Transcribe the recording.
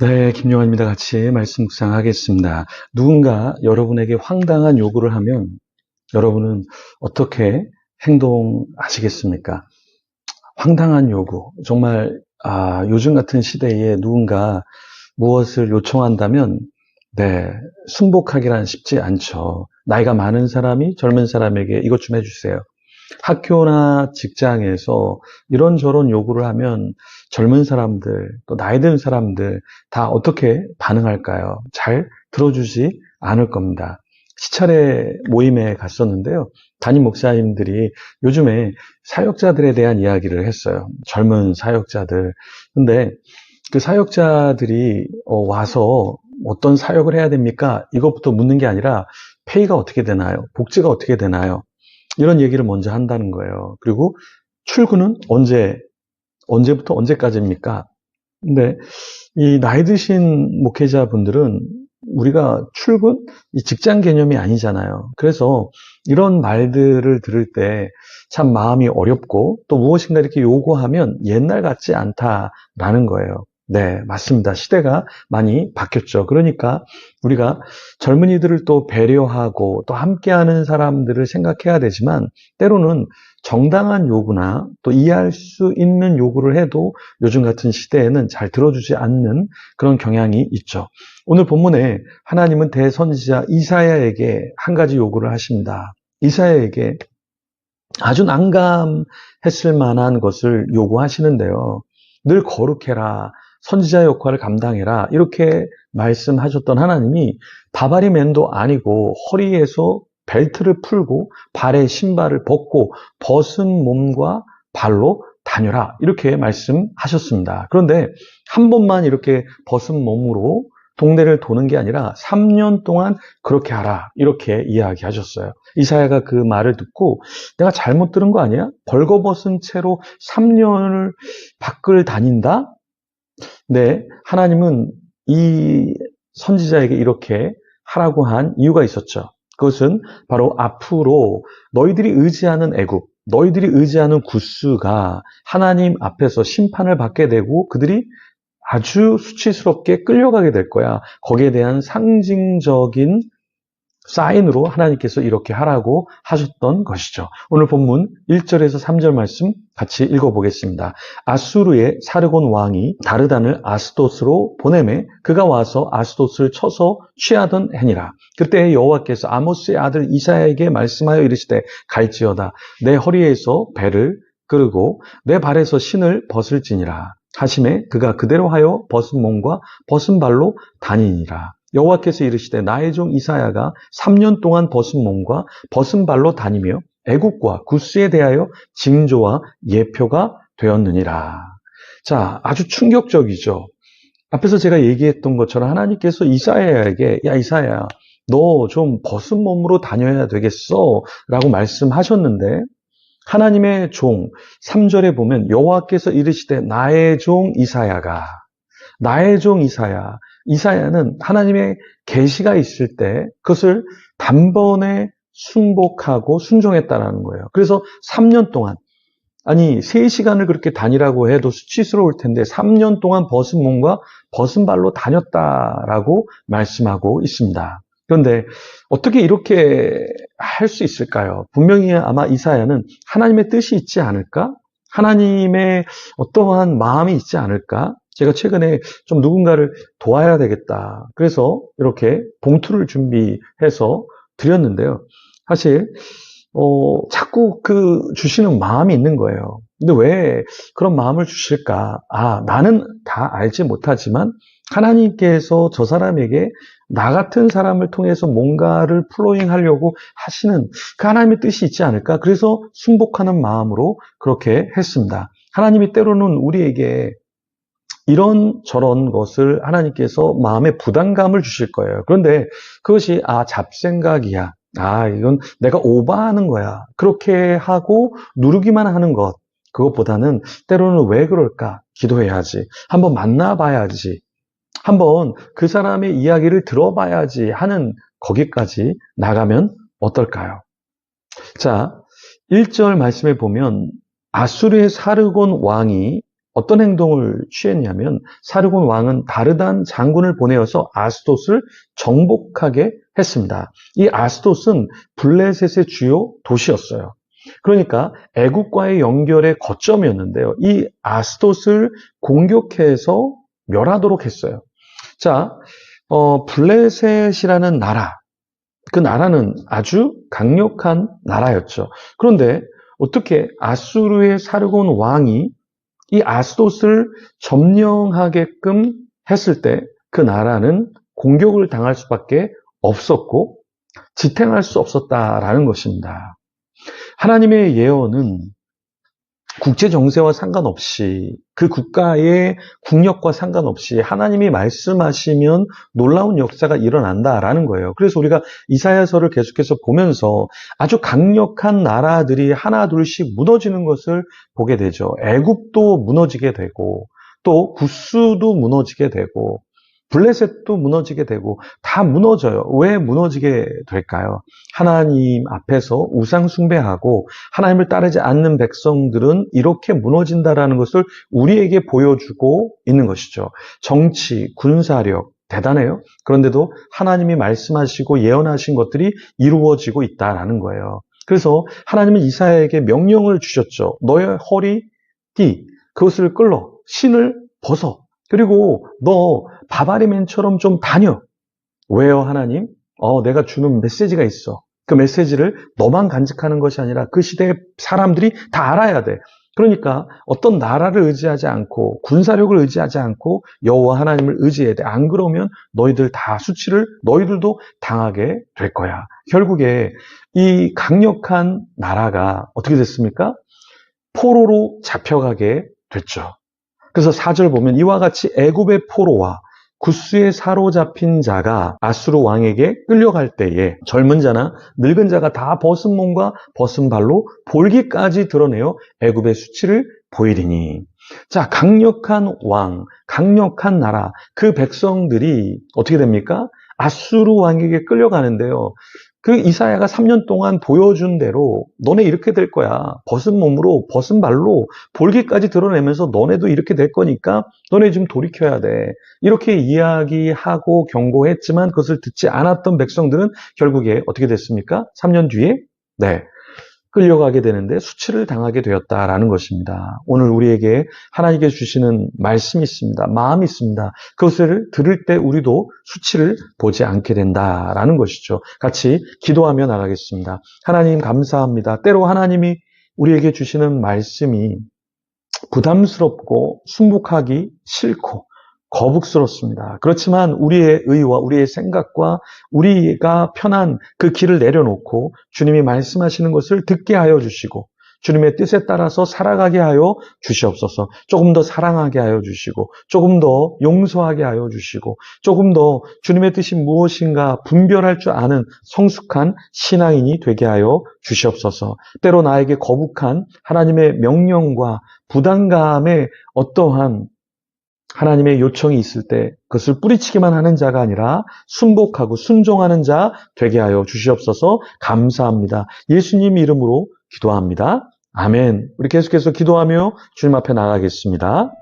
네, 김용환입니다. 같이 말씀 묵상하겠습니다. 누군가 여러분에게 황당한 요구를 하면 여러분은 어떻게 행동하시겠습니까? 황당한 요구. 정말, 요즘 같은 시대에 누군가 무엇을 요청한다면, 네, 순복하기란 쉽지 않죠. 나이가 많은 사람이 젊은 사람에게 이것 좀 해주세요. 학교나 직장에서 이런저런 요구를 하면 젊은 사람들, 또 나이 든 사람들 다 어떻게 반응할까요? 잘 들어주지 않을 겁니다. 시찰회 모임에 갔었는데요. 담임 목사님들이 요즘에 사역자들에 대한 이야기를 했어요. 젊은 사역자들. 근데 그 사역자들이 와서 어떤 사역을 해야 됩니까? 이것부터 묻는 게 아니라 페이가 어떻게 되나요? 복지가 어떻게 되나요? 이런 얘기를 먼저 한다는 거예요. 그리고 출근은 언제부터 언제까지입니까? 근데 이 나이 드신 목회자분들은 우리가 출근, 이 직장 개념이 아니잖아요. 그래서 이런 말들을 들을 때 참 마음이 어렵고 또 무엇인가 이렇게 요구하면 옛날 같지 않다라는 거예요. 네, 맞습니다. 시대가 많이 바뀌었죠. 그러니까 우리가 젊은이들을 또 배려하고 또 함께하는 사람들을 생각해야 되지만 때로는 정당한 요구나 또 이해할 수 있는 요구를 해도 요즘 같은 시대에는 잘 들어주지 않는 그런 경향이 있죠. 오늘 본문에 하나님은 대선지자 이사야에게 한 가지 요구를 하십니다. 이사야에게 아주 난감했을 만한 것을 요구하시는데요. 늘 거룩해라, 선지자 역할을 감당해라 이렇게 말씀하셨던 하나님이 바바리 맨도 아니고 허리에서 벨트를 풀고 발에 신발을 벗고 벗은 몸과 발로 다녀라 이렇게 말씀하셨습니다. 그런데 한 번만 이렇게 벗은 몸으로 동네를 도는 게 아니라 3년 동안 그렇게 하라 이렇게 이야기하셨어요. 이사야가 그 말을 듣고 내가 잘못 들은 거 아니야? 벌거벗은 채로 3년을 밖을 다닌다? 네, 하나님은 이 선지자에게 이렇게 하라고 한 이유가 있었죠. 그것은 바로 앞으로 너희들이 의지하는 애굽, 너희들이 의지하는 구스가 하나님 앞에서 심판을 받게 되고 그들이 아주 수치스럽게 끌려가게 될 거야. 거기에 대한 상징적인 사인으로 하나님께서 이렇게 하라고 하셨던 것이죠. 오늘 본문 1절에서 3절 말씀 같이 읽어보겠습니다. 아수르의 사르곤 왕이 다르단을 아스돗으로 보내매 그가 와서 아스돗을 쳐서 취하던 해니라. 그때 여호와께서 아모스의 아들 이사야에게 말씀하여 이르시되 갈지어다 내 허리에서 배를 끄르고 내 발에서 신을 벗을지니라 하심에 그가 그대로 하여 벗은 몸과 벗은 발로 다니니라. 여호와께서 이르시되 나의 종 이사야가 3년 동안 벗은 몸과 벗은 발로 다니며 애국과 구스에 대하여 징조와 예표가 되었느니라. 자, 아주 충격적이죠. 앞에서 제가 얘기했던 것처럼 하나님께서 이사야에게 야 이사야 너 좀 벗은 몸으로 다녀야 되겠어 라고 말씀하셨는데 하나님의 종 3절에 보면 여호와께서 이르시되 나의 종 이사야가 나의 종 이사야는 하나님의 계시가 있을 때 그것을 단번에 순복하고 순종했다라는 거예요. 그래서 3년 동안 아니 3시간을 그렇게 다니라고 해도 수치스러울 텐데 3년 동안 벗은 몸과 벗은 발로 다녔다라고 말씀하고 있습니다. 그런데 어떻게 이렇게 할 수 있을까요? 분명히 아마 이사야는 하나님의 뜻이 있지 않을까? 하나님의 어떠한 마음이 있지 않을까? 제가 최근에 좀 누군가를 도와야 되겠다. 그래서 이렇게 봉투를 준비해서 드렸는데요. 사실 자꾸 주시는 마음이 있는 거예요. 근데 왜 그런 마음을 주실까? 나는 다 알지 못하지만 하나님께서 저 사람에게 나 같은 사람을 통해서 뭔가를 플로잉 하려고 하시는 그 하나님의 뜻이 있지 않을까? 그래서 순복하는 마음으로 그렇게 했습니다. 하나님이 때로는 우리에게 이런 저런 것을 하나님께서 마음에 부담감을 주실 거예요. 그런데 그것이 잡생각이야. 이건 내가 오버하는 거야. 그렇게 하고 누르기만 하는 것. 그것보다는 때로는 왜 그럴까? 기도해야지. 한번 만나봐야지. 한번 그 사람의 이야기를 들어봐야지 하는 거기까지 나가면 어떨까요? 자, 1절 말씀에 보면 아수르의 사르곤 왕이 어떤 행동을 취했냐면 사르곤 왕은 다르단 장군을 보내어서 아스돗을 정복하게 했습니다. 이 아스돗은 블레셋의 주요 도시였어요. 그러니까 애국과의 연결의 거점이었는데요. 이 아스돗을 공격해서 멸하도록 했어요. 자, 블레셋이라는 나라, 그 나라는 아주 강력한 나라였죠. 그런데 어떻게 아수르의 사르곤 왕이 이 아스돗을 점령하게끔 했을 때 그 나라는 공격을 당할 수밖에 없었고 지탱할 수 없었다라는 것입니다. 하나님의 예언은 국제 정세와 상관없이 그 국가의 국력과 상관없이 하나님이 말씀하시면 놀라운 역사가 일어난다라는 거예요. 그래서 우리가 이사야서를 계속해서 보면서 아주 강력한 나라들이 하나 둘씩 무너지는 것을 보게 되죠. 애굽도 무너지게 되고 또 구스도 무너지게 되고 블레셋도 무너지게 되고 다 무너져요. 왜 무너지게 될까요? 하나님 앞에서 우상 숭배하고 하나님을 따르지 않는 백성들은 이렇게 무너진다라는 것을 우리에게 보여주고 있는 것이죠. 정치, 군사력 대단해요. 그런데도 하나님이 말씀하시고 예언하신 것들이 이루어지고 있다라는 거예요. 그래서 하나님은 이사야에게 명령을 주셨죠. 너의 허리 띠 그것을 끌러 신을 벗어. 그리고 너 바바리맨처럼 좀 다녀. 왜요, 하나님? 내가 주는 메시지가 있어. 그 메시지를 너만 간직하는 것이 아니라 그 시대의 사람들이 다 알아야 돼. 그러니까 어떤 나라를 의지하지 않고 군사력을 의지하지 않고 여호와 하나님을 의지해야 돼. 안 그러면 너희들 다 수치를 너희들도 당하게 될 거야. 결국에 이 강력한 나라가 어떻게 됐습니까? 포로로 잡혀가게 됐죠. 그래서 4절 보면 이와 같이 애굽의 포로와 구스에 사로잡힌 자가 아수르 왕에게 끌려갈 때에 젊은 자나 늙은 자가 다 벗은 몸과 벗은 발로 볼기까지 드러내어 애굽의 수치를 보이리니. 자, 강력한 왕, 강력한 나라, 그 백성들이 어떻게 됩니까? 아수르 왕에게 끌려가는데요. 그 이사야가 3년 동안 보여준 대로 너네 이렇게 될 거야. 벗은 몸으로 벗은 발로 볼기까지 드러내면서 너네도 이렇게 될 거니까 너네 좀 돌이켜야 돼. 이렇게 이야기하고 경고했지만 그것을 듣지 않았던 백성들은 결국에 어떻게 됐습니까? 3년 뒤에 끌려가게 되는데 수치를 당하게 되었다라는 것입니다. 오늘 우리에게 하나님께 주시는 말씀이 있습니다. 마음이 있습니다. 그것을 들을 때 우리도 수치를 보지 않게 된다라는 것이죠. 같이 기도하며 나가겠습니다. 하나님 감사합니다. 때로 하나님이 우리에게 주시는 말씀이 부담스럽고 순복하기 싫고 거북스럽습니다. 그렇지만 우리의 의와 우리의 생각과 우리가 편한 그 길을 내려놓고 주님이 말씀하시는 것을 듣게 하여 주시고 주님의 뜻에 따라서 살아가게 하여 주시옵소서. 조금 더 사랑하게 하여 주시고 조금 더 용서하게 하여 주시고 조금 더 주님의 뜻이 무엇인가 분별할 줄 아는 성숙한 신앙인이 되게 하여 주시옵소서. 때로 나에게 거북한 하나님의 명령과 부담감에 어떠한 하나님의 요청이 있을 때 그것을 뿌리치기만 하는 자가 아니라 순복하고 순종하는 자 되게 하여 주시옵소서. 감사합니다. 예수님 이름으로 기도합니다. 아멘. 우리 계속해서 기도하며 주님 앞에 나가겠습니다.